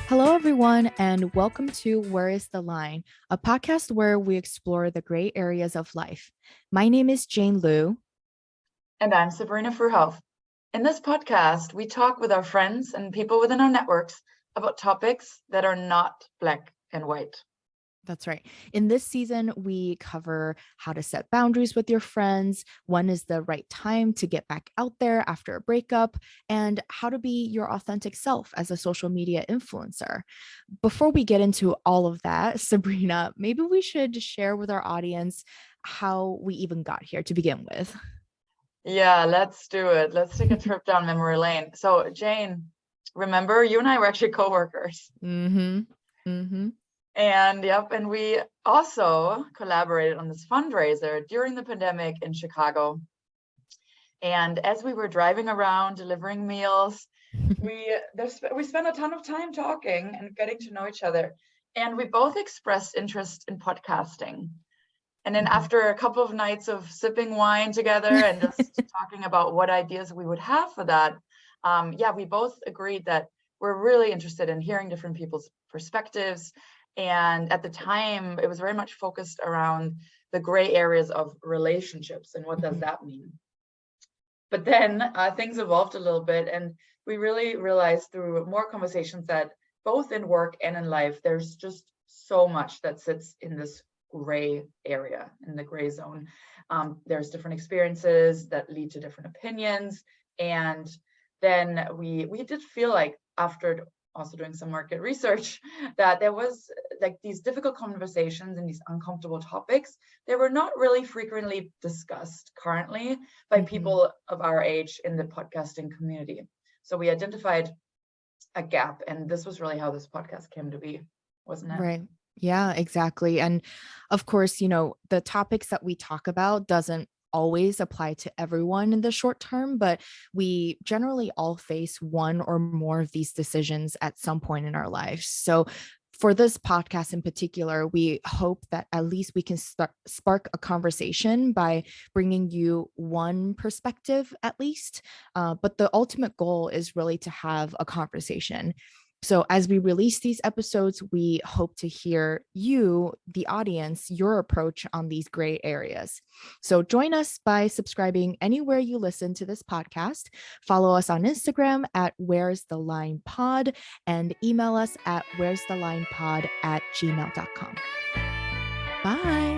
Hello, everyone, and welcome to Where is the Line, a podcast where we explore the gray areas of life. My name is Jane Liu. And I'm Sabrina Fruehauf. In this podcast, we talk with our friends and people within our networks about topics that are not black and white. That's right. In this season, we cover how to set boundaries with your friends, when is the right time to get back out there after a breakup, and how to be your authentic self as a social media influencer. Before we get into all of that, Sabrina, maybe we should share with our audience how we even got here to begin with. Yeah, let's do it. Let's take a trip down memory lane. So, Jane, remember you and I were actually coworkers. And we also collaborated on this fundraiser during the pandemic in Chicago. And as we were driving around delivering meals, we spent a ton of time talking and getting to know each other. And we both expressed interest in podcasting. And then after a couple of nights of sipping wine together and just talking about what ideas we would have for that, we both agreed that we're really interested in hearing different people's perspectives. And at the time, it was very much focused around the gray areas of relationships and what does that mean. But then things evolved a little bit, and we really realized through more conversations that both in work and in life, there's just so much that sits in this gray area, in the gray zone. There's different experiences that lead to different opinions. And then we did feel like, after also doing some market research, that there was like these difficult conversations and these uncomfortable topics. They were not really frequently discussed currently by people of our age in the podcasting community. So we identified a gap, and this was really how this podcast came to be, wasn't it? Right. Yeah, exactly. And of course, the topics that we talk about doesn't always apply to everyone in the short term, but we generally all face one or more of these decisions at some point in our lives. So for this podcast in particular, we hope that at least we can spark a conversation by bringing you one perspective at least. But the ultimate goal is really to have a conversation. So as we release these episodes, we hope to hear you, the audience, your approach on these gray areas. So join us by subscribing anywhere you listen to this podcast. Follow us on Instagram at Where's the Line Pod and email us at where's the line pod@gmail.com. Bye.